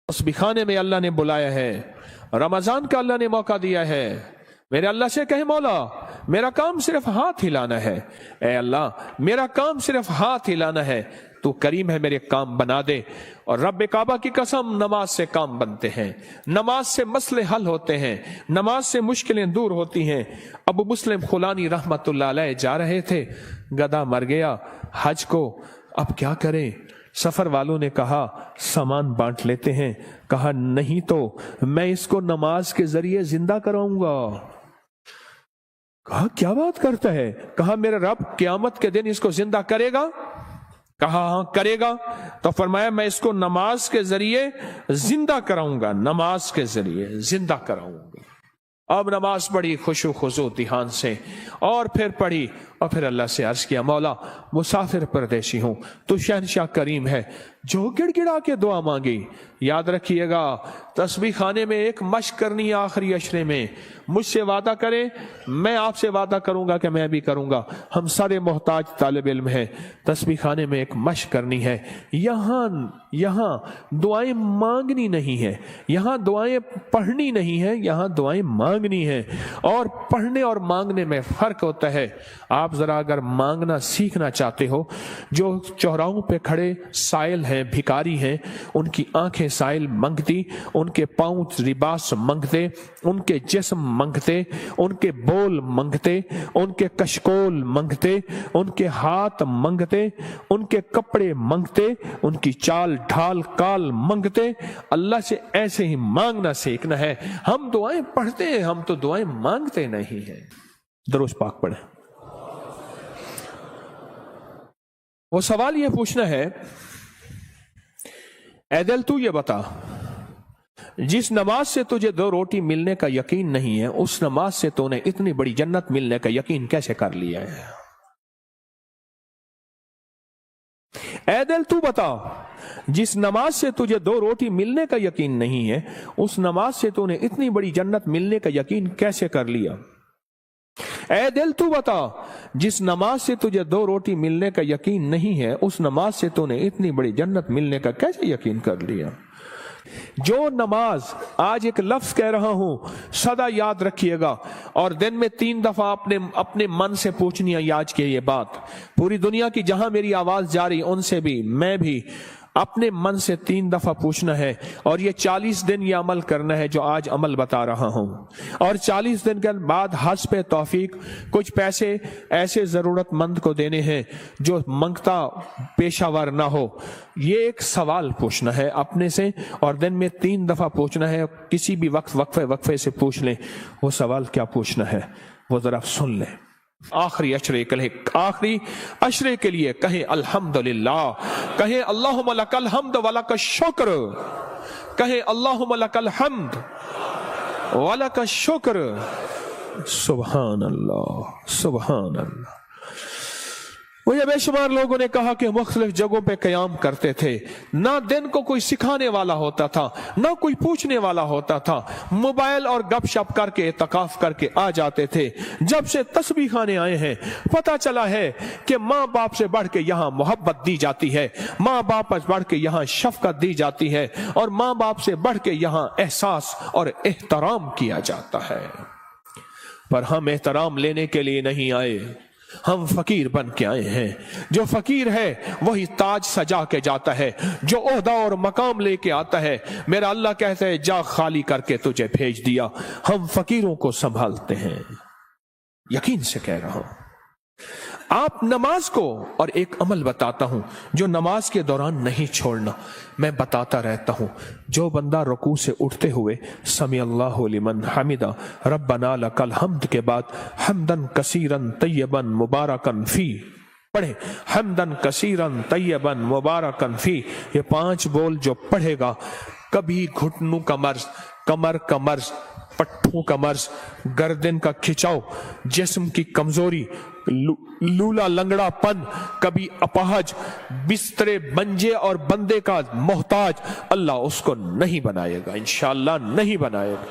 तस्बीखाने में अल्लाह ने बुलाया है, रमजान का अल्लाह ने मौका दिया है। मेरे अल्लाह से कहे मौला मेरा काम सिर्फ हाथ हिलाना है, ए अल्लाह मेरा काम सिर्फ हाथ हिलाना है, तू करीम है मेरे काम बना दे। और रब्बे काबा की कसम, नमाज से काम बनते हैं, नमाज से मसले हल होते हैं, नमाज से मुश्किलें दूर होती हैं। अबू मुस्लिम खुलानी रहमतुल्लाह अलैह जा रहे थे, गधा मर गया हज को, अब क्या करें? सफर वालों ने कहा सामान बांट लेते हैं। कहा नहीं तो मैं इसको नमाज के जरिए जिंदा कराऊंगा। कहा क्या बात करता है? कहा मेरा रब क़यामत के दिन इसको जिंदा करेगा। कहा हाँ करेगा। तो फरमाया मैं इसको नमाज के जरिए जिंदा कराऊंगा, नमाज के जरिए जिंदा कराऊंगा। अब नमाज पढ़ी खुशू खुशू ध्यान से, और फिर पढ़ी, और फिर अल्लाह से अर्ज किया मौला मुसाफिर परदेशी हूं, तू शहनशाह करीम है। जो गिड़गिड़ा के दुआ मांगी, याद रखिएगा तस्बीह खाने में एक मश्क करनी है आखिरी अशरे में। मुझसे वादा करे, मैं आपसे वादा करूंगा कि मैं भी करूंगा। हम सारे मोहताज तालिब इल्म हैं, तस्बीह खाने में एक मश्क करनी है। यहाँ दुआएं मांगनी नहीं है, यहाँ दुआएं पढ़नी नहीं है, यहाँ दुआएं मांगनी है। और पढ़ने और मांगने में फर्क होता है। आप जरा अगर मांगना सीखना चाहते हो, जो चौराहों पे खड़े साइल हैं, भिखारी हैं, उनकी आंखें साइल मंगती, उनके पांव लिबास मंगते, उनके जिस्म मंगते, उनके बोल मंगते, उनके कशकोल मंगते, उनके हाथ मंगते, उनके कपड़े मंगते, उनकी चाल ढाल काल मंगते। अल्लाह से ऐसे ही मांगना सीखना है। हम दुआएं पढ़ते हैं, हम तो दुआएं मांगते नहीं हैं। दरूद पाक पढ़े। वो सवाल ये पूछना है, ऐ दिल तू ये बता, जिस नमाज से तुझे 2 रोटी मिलने का यकीन नहीं है, उस नमाज से तूने इतनी बड़ी जन्नत मिलने का यकीन कैसे कर लिया है? ऐ दिल तू बता, जिस नमाज से तुझे 2 रोटी मिलने का यकीन नहीं है, उस नमाज से तूने इतनी बड़ी जन्नत मिलने का यकीन कैसे कर लिया? ऐ दिल तू बता, जिस नमाज से तुझे 2 रोटी मिलने का यकीन नहीं है, उस नमाज से तूने इतनी बड़ी जन्नत मिलने का कैसे यकीन कर लिया? जो नमाज, आज एक लफ्ज कह रहा हूं, सदा याद रखिएगा, और दिन में 3 दफा अपने मन से पूछनी है आज की ये बात। पूरी दुनिया की जहां मेरी आवाज जा रही, उनसे भी, मैं भी अपने मन से 3 दफा पूछना है। और ये 40 दिन ये अमल करना है जो आज अमल बता रहा हूं। और 40 दिन के बाद हस्ब तौफीक कुछ पैसे ऐसे जरूरतमंद को देने हैं जो मंगता पेशावर ना हो। ये एक सवाल पूछना है अपने से, और दिन में 3 दफा पूछना है। किसी भी वक्त वक्फे से पूछ लें। वो सवाल क्या पूछना है वो जरा सुन लें। आखिरी अशरे के लिए कहें अल्हम्दुलिल्लाह, कहें अल्लाहुम्मा लकल हम्द व लक शुक्र, कहें अल्लाहुम्मा लकल हम्द व लक शुक्र। सुभान अल्लाह, सुभान अल्लाह। मुझे बेशुमार लोगों ने कहा कि मुख्तलिफ जगहों पे क़याम करते थे, ना दिन को कोई सिखाने वाला होता था, ना कोई पूछने वाला होता था, मोबाइल और गपशप करके इत्काफ करके आ जाते थे। जब से तस्बीह खाने आए हैं पता चला है कि माँ बाप से बढ़ के यहाँ मोहब्बत दी जाती है, माँ बाप से बढ़ के यहाँ शफकत दी जाती है, और माँ बाप से बढ़ के यहाँ एहसास और एहतराम किया जाता है। पर हम एहतराम लेने के लिए नहीं आए, हम फकीर बन के आए हैं। जो फकीर है वही ताज सजा के जाता है, जो ओहदा और मकाम लेके आता है। मेरा अल्लाह कहता है जा खाली करके तुझे भेज दिया। हम फकीरों को संभालते हैं, यकीन से कह रहा हूं। आप नमाज को, और एक अमल बताता हूं जो नमाज के दौरान नहीं छोड़ना, मैं बताता रहता हूं। जो बंदा रुकू से उठते हुए समी अल्लाहु लिमन हमिदा रब्बना लकल हम्द के बाद हम्दन कसीरन तय्यबन मुबारकन फी पढ़े, हम्दन कसीरन तय्यबन मुबारकन फी, ये 5 बोल जो पढ़ेगा, कभी घुटनों का मर्ज, कमर का मर्ज, पट्टों का मर्ज, गर्दन का खिंचाव, जिस्म की कमजोरी, लूला लंगड़ापन, कभी अपाहज, बिस्तरे बंजे और बंदे का मोहताज, अल्लाह उसको नहीं बनाएगा, इंशाअल्लाह नहीं बनाएगा।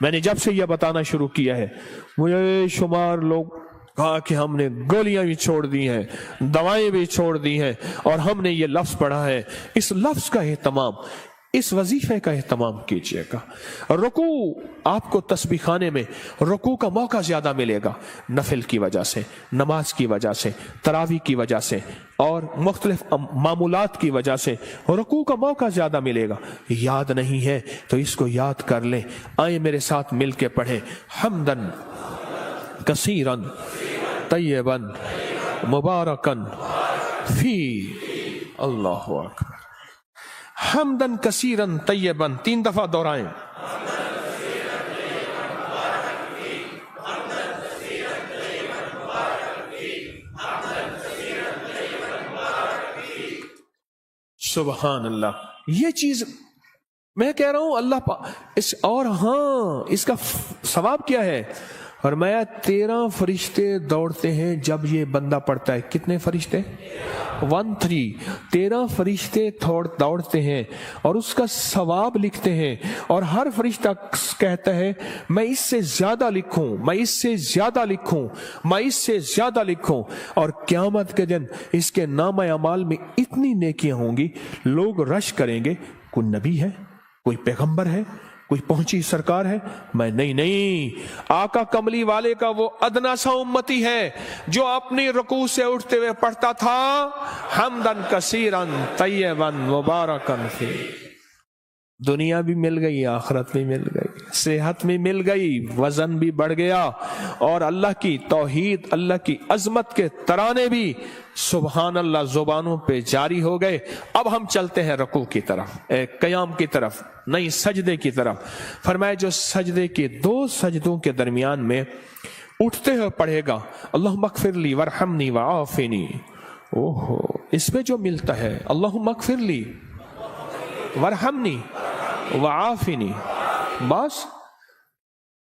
मैंने जब से यह बताना शुरू किया है, मुझे शुमार लोग कहा कि हमने गोलियां भी छोड़ दी हैं, दवाएं भी छोड़ दी हैं, और हमने ये लफ्ज पढ़ा है। इस लफ्ज का एहतमाम इस वजीफे का एहतमाम कीजिएगा। रुकू, आपको तस्बीह खाने में रुकू का मौका ज्यादा मिलेगा, नफिल की वजह से, नमाज की वजह से, तरावी की वजह से और मुख्तलिफ मामूलात की वजह से रुकू का मौका ज्यादा मिलेगा। याद नहीं है तो इसको याद कर लें। आए मेरे साथ मिल के पढ़े, हम्दन कसीरन तय्यबन मुबारकन फी। अल्लाहु अकबर। हम्दन कसीरन तय्यबन 3 दफा दोहराएं। सुबहान अल्लाह। ये चीज मैं कह रहा हूं अल्लाह इस, और हाँ इसका सवाब क्या है? फरमाया 13 फरिश्ते दौड़ते हैं जब ये बंदा पढ़ता है। कितने फरिश्ते? 13 फरिश्ते दौड़ते हैं और उसका सवाब लिखते हैं। और हर फरिश्ता कहता है मैं इससे ज्यादा लिखूं, मैं इससे ज्यादा लिखूं, मैं इससे ज्यादा लिखूं। और क़यामत के दिन इसके नाम अमाल में इतनी नेकियां होंगी, लोग रश करेंगे, कोई नबी है, कोई पैगंबर है, कोई पहुंची सरकार है? मैं नहीं, आका कमली वाले का वो अदना सा उम्मती है जो अपनी रुकू से उठते हुए पढ़ता था हम्दन कसीरन तय्यबन मुबारकन फी। दुनिया भी मिल गई, आखिरत भी मिल गई, सेहत भी मिल गई, वजन भी बढ़ गया और अल्लाह की तौहीद, अल्लाह की अजमत के तराने भी सुबहान अल्लाह जुबानों पे जारी हो गए। अब हम चलते हैं रुकू की तरफ, क़याम की तरफ, नहीं सजदे की तरफ। फरमाया जो सजदे के 2 सजदों के दरमियान में उठते हुए पढ़ेगा अल्लाहुम्मा अग़फ़िरली वरहमनी वआफ़िनी, ओहो इस पे जो मिलता है अल्लाहुम्मा अग़फ़िरली वरहमनी वआफ़िनी, बस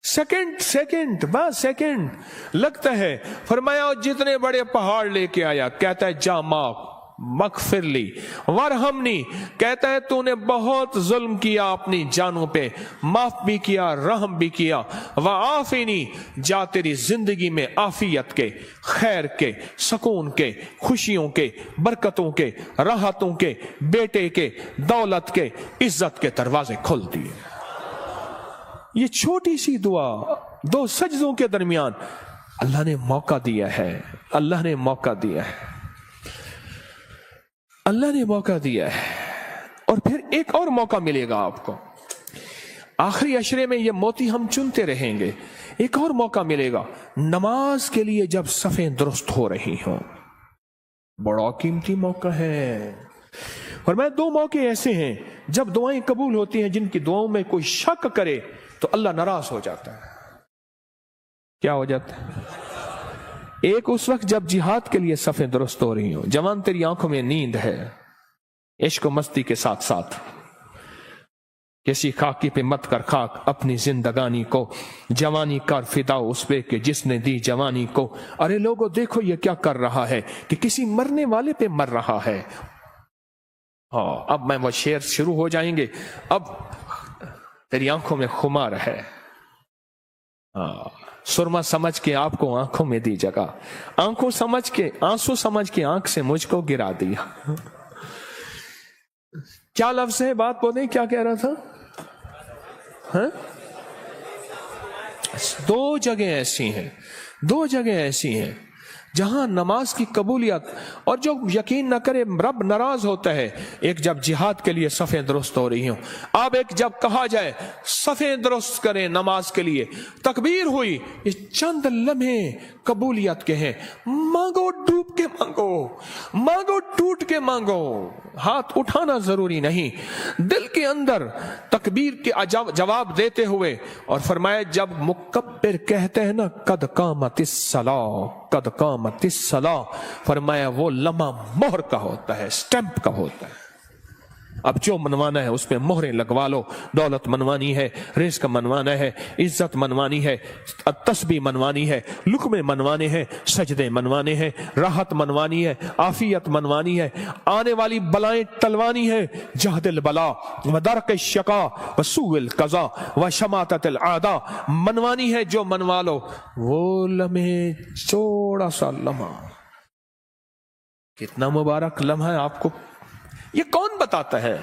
सेकंड बस सेकंड लगता है। फरमाया जितने बड़े पहाड़ लेके आया, कहता है जा माफ मगफिरली, वरहमनी कहता है तूने बहुत जुल्म किया अपनी जानों पे, माफ भी किया, रहम भी किया। वआफ़िनी जा तेरी जिंदगी में आफियत के, खैर के, सुकून के, खुशियों के, बरकतों के, राहतों के, बेटे के, दौलत के, इज्जत के दरवाजे खोल दिए। ये छोटी सी दुआ 2 सजदों के दरमियान अल्लाह ने मौका दिया है, अल्लाह ने मौका दिया है, अल्लाह ने मौका दिया है। और फिर एक और मौका मिलेगा आपको, आखिरी अशरे में ये मोती हम चुनते रहेंगे। एक और मौका मिलेगा नमाज के लिए जब सफ़ें दुरुस्त हो रही हों, बड़ा कीमती मौका है। और मैं 2 मौके ऐसे हैं जब दुआएं कबूल होती हैं, जिनकी दुआओं में कोई शक करे तो अल्लाह नाराज हो जाता है। क्या हो जाता है? एक उस वक्त जब जिहाद के लिए सफ़ें दुरुस्त हो रही हो, जवान तेरी आंखों में नींद है, इश्क मस्ती के साथ साथ किसी खाकी पे मत कर खाक अपनी जिंदगानी को, जवानी कर फिदा उस पे कि जिसने दी जवानी को। अरे लोगों देखो ये क्या कर रहा है कि किसी मरने वाले पे मर रहा है। हाँ अब मैं वो शेर शुरू हो जाएंगे, अब तेरी आंखों में खुमार है, हाँ सुरमा समझ के आपको आंखों में दी जगह, आंखों समझ के आंसू समझ के आंख से मुझको गिरा दिया। क्या लफ्ज है, बात बोले, क्या कह रहा था? हाँ? 2 जगह ऐसी हैं, 2 जगह ऐसी हैं जहां नमाज की कबूलियत और जो यकीन न करे रब नाराज होता है। एक जब जिहाद के लिए सफ़ें दुरुस्त हो रही हो, अब एक जब कहा जाए सफ़ें दुरुस्त करें नमाज के लिए, तकबीर हुई, ये चंद लम्हे कबूलियत के हैं। मांगो डूब के मांगो, मांगो टूट के मांगो, हाथ उठाना जरूरी नहीं, दिल के अंदर तकबीर के जवाब देते हुए। और फरमाया जब मुकब्बिर कहते हैं ना कद कामतिस सलाह, कद कामतिस सलाह, फरमाया वो लम्हा मोहर का होता है, स्टैंप का होता है। अब जो मनवाना है उस पे मोहरें लगवा लो। दौलत मनवानी है, रिज़्क मनवाना है, इज्जत मनवानी है, तस्बीह मनवानी है, लुक़मे मनवाने हैं, सजदे मनवाने हैं, राहत मनवानी है, आफियत मनवानी है, आने वाली बलाएं टलवानी है। जहदिल बला व दरक शका व सूइल कज़ा व शमाततिल आदा मनवानी है, जो मनवा लो। वो लम्हे, थोड़ा सा लम्हा, कितना मुबारक लम्हा है, आपको ये कौन बताता है?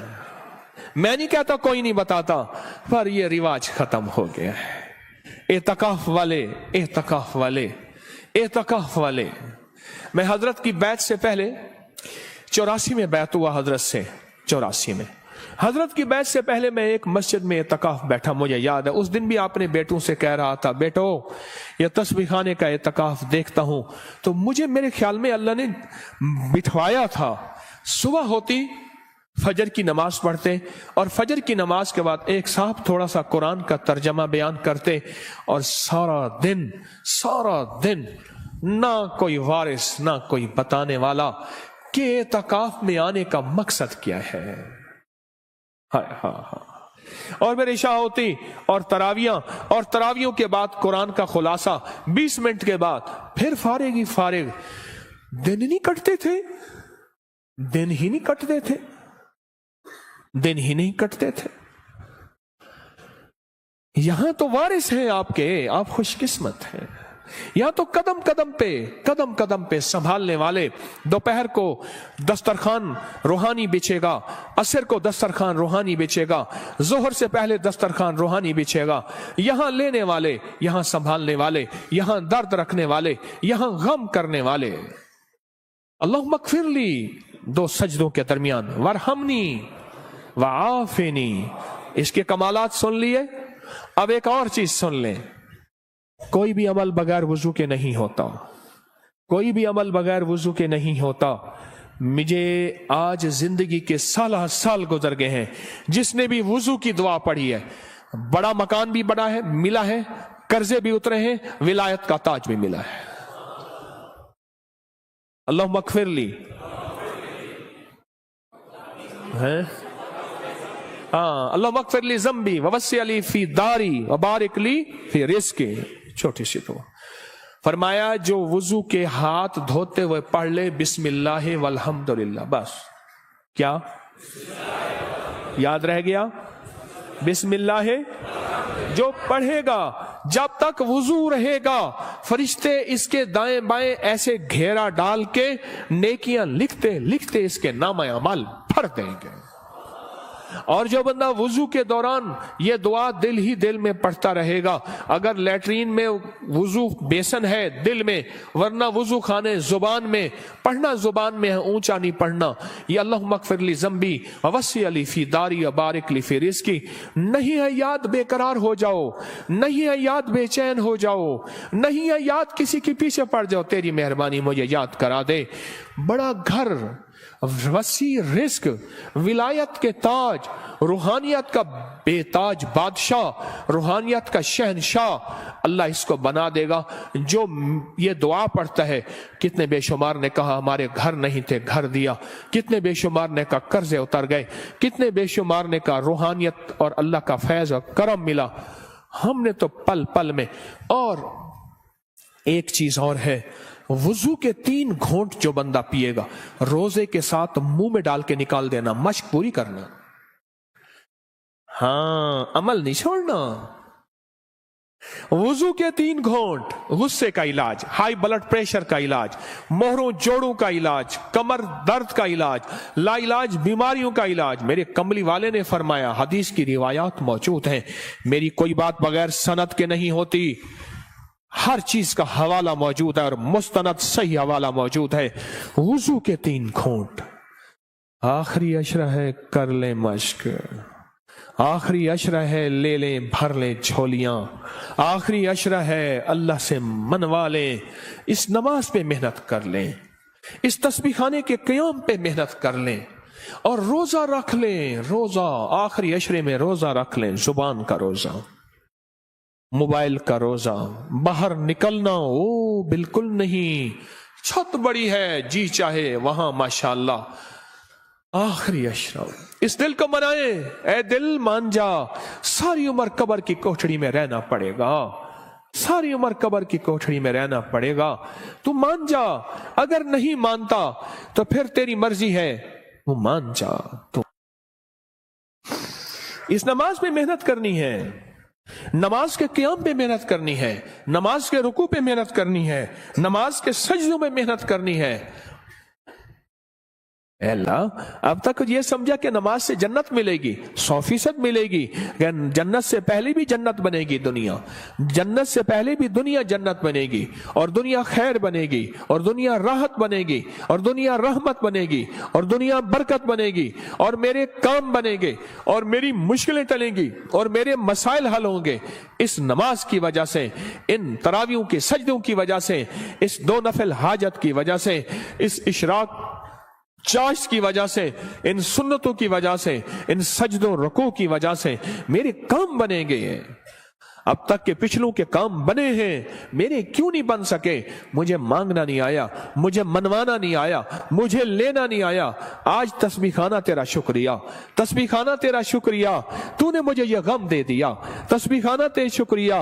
मैं नहीं कहता कोई नहीं बताता, पर ये रिवाज खत्म हो गया है। एतकाफ वाले, एतकाफ वाले, एतकाफ वाले। मैं हजरत की बैत से पहले 84 में बैत हुआ हजरत से, 84 में हजरत की बैत से पहले मैं एक मस्जिद में एतकाफ बैठा, मुझे याद है। उस दिन भी आपने बेटों से कह रहा था, बेटो ये तस्बीह खाने का एतकाफ देखता हूं, तो मुझे मेरे ख्याल में अल्लाह ने बिठवाया था। सुबह होती फजर की नमाज पढ़ते और फजर की नमाज के बाद एक साहब थोड़ा सा कुरान का तर्जमा बयान करते और सारा दिन ना कोई वारिस ना कोई बताने वाला कि एतकाफ में आने का मकसद क्या है। और मेरी इशा होती और तरावियों के बाद कुरान का खुलासा 20 मिनट के बाद, फिर फारिग ही फारिग। दिन ही नहीं कटते थे, दिन ही नहीं कटते थे, दिन ही नहीं कटते थे। यहां तो वारिस हैं आपके, आप खुशकिस्मत हैं। यहां तो कदम कदम पे संभालने वाले। दोपहर को दस्तरखान रूहानी बिछेगा, असर को दस्तरखान रूहानी बिछेगा, जोहर से पहले दस्तरखान रूहानी बिछेगा। यहां लेने वाले, यहां संभालने वाले, यहां दर्द रखने वाले, यहां गम करने वाले। अल्लाहुम्मा मगफिरली, 2 सजदों के दरमियान, वरहमनी वआफिनी। इसके कमालात सुन लिए। अब एक और चीज सुन लें, कोई भी अमल बगैर वुजू के नहीं होता, कोई भी अमल बगैर वुजू के नहीं होता। मुझे आज जिंदगी के साल गुजर गए हैं, जिसने भी वुजू की दुआ पढ़ी है, बड़ा मकान भी बड़ा है मिला है, कर्जे भी उतरे हैं, विलायत का ताज भी मिला है। अल्लाह मगफिरली है, हाँ, अल्लाह मगफिरली ज़म्बी ववस्सी अली फी दारी वबारिक ली फी रिज़्क़ी। छोटी सी दुआ। फरमाया जो वुजू के हाथ धोते हुए पढ़ ले बिस्मिल्लाह वल्हम्दुलिल्लाह, बस क्या याद रह गया? बिस्मिल्लाह। जो पढ़ेगा जब तक वुजू रहेगा, फरिश्ते इसके दाएं बाएं ऐसे घेरा डाल के नेकियां लिखते लिखते इसके नामा अमल भर देंगे। और जो बंदा वुजू के दौरान ये दुआ दिल ही दिल में पढ़ता रहेगा, अगर लैट्रीन में वुजू बेसन है दिल में, वरना वुजू खाने जुबान में, पढ़ना जुबान में है, ऊंचा नहीं पढ़ना। ये अल्लाहुम्मा मगफिरली ज़म्बी ववस्सी अली फी दारी वबारिक ली फी रिज़्क़ी। नहीं है याद बेकरार हो जाओ, नहीं है याद बेचैन हो जाओ, नहीं है याद किसी के पीछे पड़ जाओ, तेरी मेहरबानी मुझे याद करा दे। बड़ा घर, वसी रिस्क, विलायत के ताज, रूहानियत का बेताज बादशाह, रूहानियत का शहनशाह अल्लाह इसको बना देगा जो ये दुआ पढ़ता है। कितने बेशुमार ने कहा हमारे घर नहीं थे, घर दिया। कितने बेशुमार ने कहा कर्जे उतर गए। कितने बेशुमार ने कहा रूहानियत और अल्लाह का फैज और करम मिला। हमने तो पल पल में। और एक चीज और है, वुजू के 3 घोंट जो बंदा पिएगा, रोजे के साथ मुंह में डाल के निकाल देना, मश्क पूरी करना। हाँ, अमल नहीं छोड़ना। वुजू के 3 घोंट, गुस्से का इलाज, हाई ब्लड प्रेशर का इलाज, मोहरों जोड़ों का इलाज, कमर दर्द का इलाज, लाइलाज बीमारियों का इलाज। मेरे कमली वाले ने फरमाया, हदीस की रिवायात मौजूद हैं, मेरी कोई बात बगैर सनद के नहीं होती, हर चीज का हवाला मौजूद है और मुस्तनद सही हवाला मौजूद है। वुजू के 3 घूंट, आखिरी अशरा है कर ले मश्क, आखिरी अशरा है ले लें भर लें झोलियां, आखिरी अशरा है अल्लाह से मनवा लें। इस नमाज पे मेहनत कर लें, इस तस्बीह खाने के क़याम पे मेहनत कर लें और रोजा रख लें। रोजा आखिरी अशरे में रोजा रख लें, जुबान का रोजा, मोबाइल का रोजा। बाहर निकलना ओ बिल्कुल नहीं, छत बड़ी है जी चाहे वहां माशाअल्लाह। आखिरी अशरा इस दिल को मनाए, ए दिल मान जा, सारी उम्र कब्र की कोठड़ी में रहना पड़ेगा, सारी उम्र कब्र की कोठड़ी में रहना पड़ेगा। तू मान जा, अगर नहीं मानता तो फिर तेरी मर्जी है, वो मान जा। तो इस नमाज पे मेहनत करनी है, नमाज के क़याम पे मेहनत करनी है, नमाज के रुकू पे मेहनत करनी है, नमाज के सजदों में मेहनत करनी है। اے اللہ اب تک یہ سمجھا کہ نماز سے جنت ملے گی، 100% ملے گی، جنت سے پہلے بھی جنت بنے گی دنیا، جنت سے پہلے بھی دنیا جنت بنے گی، اور دنیا خیر بنے گی، اور دنیا راحت بنے گی، اور دنیا رحمت بنے گی، اور دنیا برکت بنے گی، اور میرے کام بنے گے، اور میری مشکلیں ٹلیں گی، اور میرے مسائل حل ہوں گے اس نماز کی وجہ سے، ان تراویحوں کے سجدوں کی وجہ سے، اس 2 نفل حاجت کی وجہ سے، اس اشراق چاش کی وجہ سے، ان سنتوں کی وجہ سے، ان سجدوں رکوع کی وجہ سے میرے کام بنے گے۔ اب تک کے پچھلوں کے کام بنے ہیں، میرے کیوں نہیں بن سکے؟ مجھے مانگنا نہیں آیا، مجھے منوانا نہیں آیا، مجھے لینا نہیں آیا۔ آج تسبیح خانہ تیرا شکریہ، تسبیح خانہ تیرا شکریہ، تو نے مجھے یہ غم دے دیا، تسبیح خانہ تیرا شکریہ،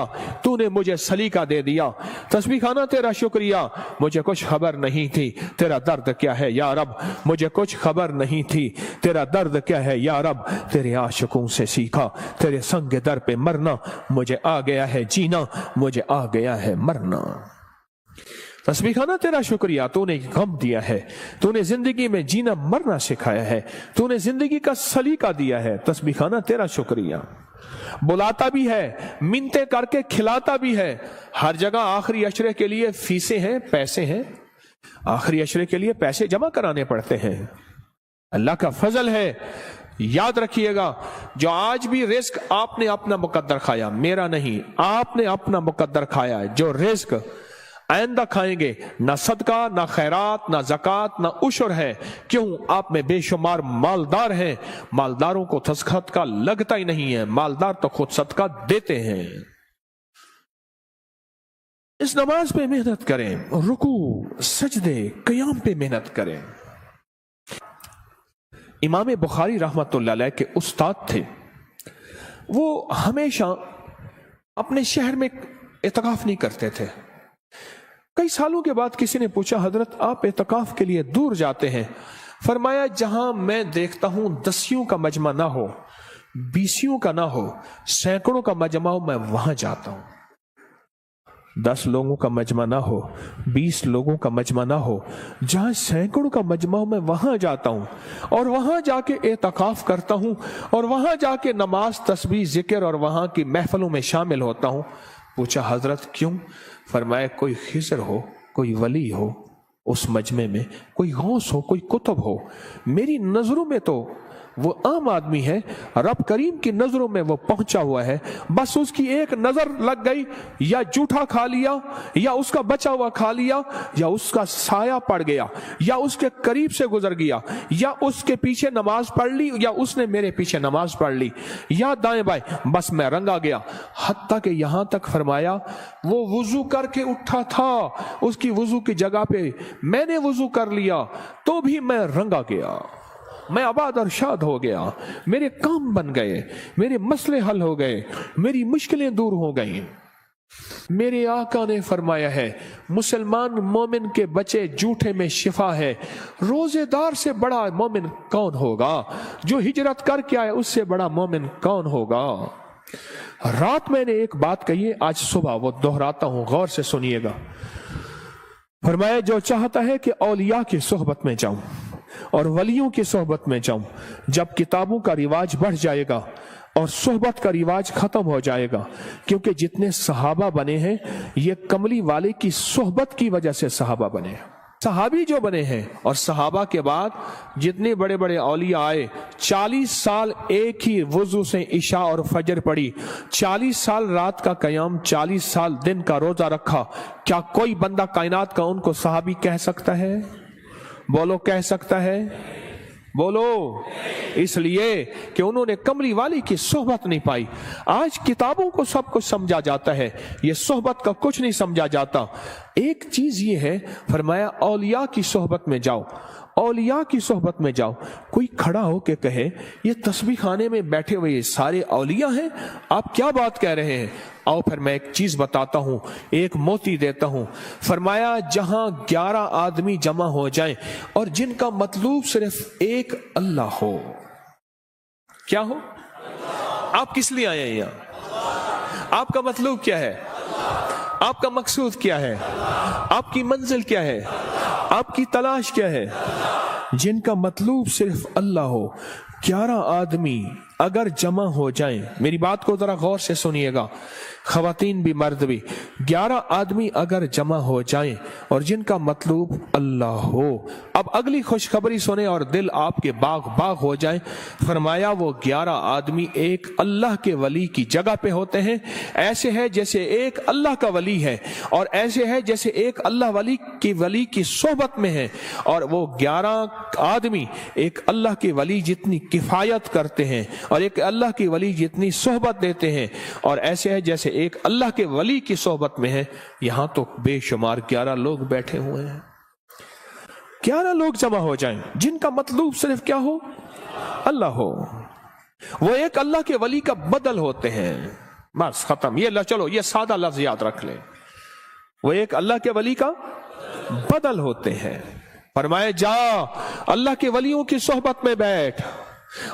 تو نے مجھے سلیقہ دے دیا، تسبیح خانہ تیرا شکریہ، مجھے کچھ خبر نہیں تھی تیرا درد کیا ہے یا رب، مجھے کچھ خبر نہیں تھی تیرا درد کیا ہے یا رب، تیرے عاشقوں سے سیکھا تیرے سنگ در پہ مرنا، مجھے آ گیا ہے جینا، مجھے آ گیا ہے مرنا۔ تسبیح خانہ تیرا شکریہ، تو نے غم دیا ہے، تو نے زندگی میں جینا مرنا سکھایا ہے، تو نے زندگی کا سلیقہ دیا ہے، تسبیح خانہ تیرا شکریہ۔ بلاتا بھی ہے، منتیں کر کے کھلاتا بھی ہے، ہر جگہ آخری عشرے کے لیے فیسیں ہیں، پیسے ہیں، آخری عشرے کے لیے پیسے جمع کرانے پڑتے ہیں۔ اللہ کا فضل ہے، یاد رکھیے گا، جو آج بھی رزق آپ نے اپنا مقدر کھایا، میرا نہیں، آپ نے اپنا مقدر کھایا ہے، جو رزق آئندہ کھائیں گے، نہ صدقہ، نہ خیرات، نہ زکوٰۃ، نہ عشر ہے۔ کیوں؟ آپ میں بے شمار مالدار ہیں، مالداروں کو صدقہ لگتا ہی نہیں ہے، مالدار تو خود صدقہ دیتے ہیں۔ اس نماز پہ محنت کریں، رکوع، سجدے، قیام پہ محنت کریں۔ امام بخاری رحمت اللہ علیہ کے استاد تھے، وہ ہمیشہ اپنے شہر میں اعتکاف نہیں کرتے تھے۔ کئی سالوں کے بعد کسی نے پوچھا، حضرت آپ اعتکاف کے لیے دور جاتے ہیں؟ فرمایا جہاں میں دیکھتا ہوں 10 کا مجمع نہ ہو، 20 کا نہ ہو، سینکڑوں کا مجمع ہو، میں وہاں جاتا ہوں۔ 10 لوگوں کا مجمع نہ ہو، 20 لوگوں کا مجمع نہ ہو، جہاں سینکڑوں کا مجمع ہو، میں وہاں جاتا ہوں، اور وہاں جا کے اعتکاف کرتا ہوں، اور وہاں جا کے نماز، تسبیح، ذکر اور وہاں کی محفلوں میں شامل ہوتا ہوں۔ پوچھا حضرت کیوں؟ فرمایا کوئی خضر ہو، کوئی ولی ہو اس مجمع میں، کوئی غوث ہو، کوئی قطب ہو، میری نظروں میں تو وہ عام آدمی ہے، رب کریم کی نظروں میں وہ پہنچا ہوا ہے، بس اس کی ایک نظر لگ گئی، یا جھوٹا کھا لیا، یا اس کا بچا ہوا کھا لیا، یا اس کا سایہ پڑ گیا، یا اس کے قریب سے گزر گیا، یا اس کے پیچھے نماز پڑھ لی، یا اس نے میرے پیچھے نماز پڑھ لی، یا دائیں بائیں، بس میں رنگا گیا۔ حتیٰ کہ یہاں تک فرمایا وہ وضو کر کے اٹھا تھا، اس کی وضو کی جگہ پہ میں نے وضو کر لیا تو بھی میں رنگا گیا، میں آباد اور شاد ہو گیا، میرے کام بن گئے، میرے مسئلے حل ہو گئے، میری مشکلیں دور ہو گئیں۔ میرے آقا نے فرمایا ہے مسلمان مومن کے بچے جھوٹے میں شفا ہے۔ روزے دار سے بڑا مومن کون ہوگا؟ جو ہجرت کر کے آئے اس سے بڑا مومن کون ہوگا؟ رات میں نے ایک بات کہی ہے، آج صبح وہ دہراتا ہوں، غور سے سنیے گا۔ فرمایا جو چاہتا ہے کہ اولیاء کی صحبت میں جاؤں اور ولیوں کی صحبت میں جاؤں، جب کتابوں کا رواج بڑھ جائے گا اور صحبت کا رواج ختم ہو جائے گا، کیونکہ جتنے صحابہ بنے ہیں یہ کملی والے کی صحبت کی وجہ سے صحابہ بنے ہیں، صحابی جو بنے ہیں۔ اور صحابہ کے بعد جتنے بڑے بڑے اولیاء آئے، 40 سال ایک ہی وضو سے عشاء اور فجر پڑھی، 40 سال رات کا قیام، 40 سال دن کا روزہ رکھا، کیا کوئی بندہ کائنات کا ان کو صحابی کہہ سکتا ہے؟ بولو کہہ سکتا ہے؟ بولو۔ اس لیے کہ انہوں نے کملی والی کی صحبت نہیں پائی۔ آج کتابوں کو سب کچھ سمجھا جاتا ہے، یہ صحبت کا کچھ نہیں سمجھا جاتا۔ ایک چیز یہ ہے، فرمایا اولیاء کی صحبت میں جاؤ، اولیاء کی صحبت میں جاؤ۔ کوئی کھڑا ہو کے کہے یہ تسبیح خانے میں بیٹھے ہوئے یہ سارے اولیاء ہیں، آپ کیا بات کہہ رہے ہیں؟ آؤ پھر میں ایک چیز بتاتا ہوں، ایک موتی دیتا ہوں۔ فرمایا جہاں 11 آدمی جمع ہو جائیں اور جن کا مطلوب صرف ایک اللہ ہو، کیا ہو؟ آپ کس لیے آئے ہیں یہاں؟ آپ کا مطلوب کیا ہے؟ آپ کا مقصود کیا ہے؟ آپ کی منزل کیا ہے؟ آپ کی تلاش کیا ہے؟ जिनका मतलब सिर्फ अल्लाह हो। 11 आदमी अगर जमा हो जाएं, मेरी बात को जरा गौर से सुनिएगा, खवातीन भी मर्द भी, 11 आदमी अगर जमा हो जाएं और जिनका मतलब अल्लाह हो। अब अगली खुशखबरी सुने और दिल आपके बाग बाग हो जाए। फरमाया वो 11 आदमी एक अल्लाह के वली की जगह पे होते हैं। ऐसे है जैसे एक अल्लाह का वली है, और ऐसे है जैसे एक अल्लाह वली की सोहबत में है। और वो 11 आदमी एक अल्लाह के वली जितनी किफायत करते हैं और एक अल्लाह की वली जितनी सोहबत देते हैं, और ऐसे है जैसे एक अल्लाह के वली की सोहबत में है। यहां तो बेशुमार 11 लोग बैठे हुए हैं। 11 लोग जमा हो जाएं जिनका मतलब सिर्फ क्या हो, अल्लाह हो। वो एक अल्लाह के वली का बदल होते हैं, बस खत्म। ये चलो ये सादा लफ्ज याद रख ले, वो एक अल्लाह के वली का बदल होते हैं। फरमाए जा अल्लाह के वलियों की सोहबत में बैठ।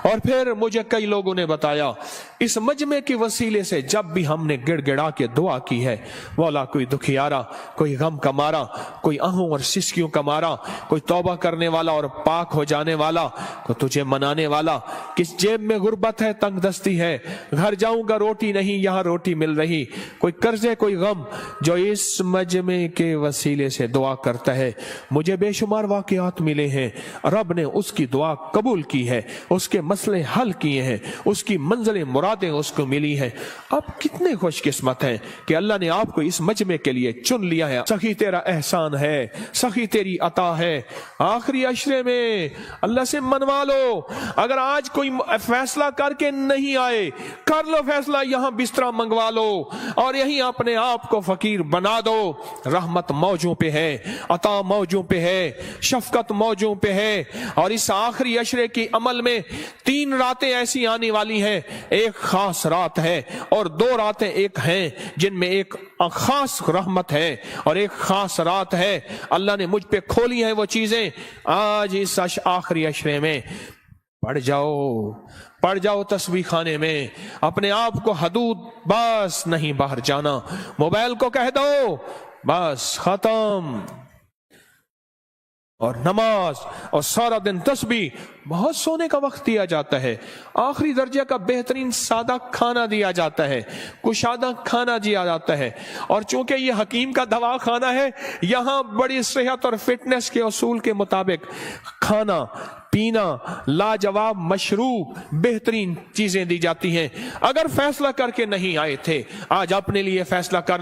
और फिर मुझे कई लोगों ने बताया इस मजमे के वसीले से जब भी हमने गिड़गिड़ा के दुआ की है, मौला कोई दुखियारा, कोई गम का मारा, कोई आहों और सिसकियों का मारा, कोई तौबा करने वाला और पाक हो जाने वाला, कोई तुझे मनाने वाला, किस जेब में गुर्बत है, तंगदस्ती है, घर जाऊंगा रोटी नहीं यहाँ रोटी मिल रही, कोई कर्जे कोई गम, जो इस मजमे के वसीले से दुआ करता है, मुझे बेशुमार वाकयात मिले हैं, रब ने उसकी दुआ कबूल की है, उसके मसले हल किए हैं, उसकी मंजिलें मुरादें उसको मिली हैं। अब कितने खुशकिस्मत हैं कि अल्लाह ने आपको इस मजमे के लिए चुन लिया है। सखी तेरा एहसान है, सखी तेरी अता है। आखिरी अशरे में अल्लाह से मनवा लो। अगर आज कोई फैसला करके नहीं आए, कर लो फैसला, यहां बिस्तरा मंगवा लो और यहीं अपने आप को फकीर बना दो। रहमत मौजों पे है, अता मौजों पे है, शफकत मौजों पे है। और इस आखिरी अशरे की अमल में 3 रातें ऐसी आने वाली हैं, एक खास रात है और 2 रातें एक हैं जिनमें एक खास रहमत है और एक खास रात है। अल्लाह ने मुझ पे खोली है वो चीजें। आज इस आखिरी अशरे में पढ़ जाओ तस्बीह खाने में, अपने आप को हदूद बस नहीं बाहर जाना, मोबाइल को कह दो बस खत्म, और नमाज और सारा दिन तस्बीह। बहुत सोने का वक्त दिया जाता है, आखिरी दर्जे का बेहतरीन सादा खाना दिया जाता है, कुशादा खाना दिया जाता है। और चूंकि ये हकीम का दवा खाना है, यहाँ बड़ी सेहत और फिटनेस के उसूल के मुताबिक खाना पीना लाजवाब मशरूब बेहतरीन चीजें दी जाती हैं। अगर फैसला करके नहीं आए थे, आज अपने लिए फैसला कर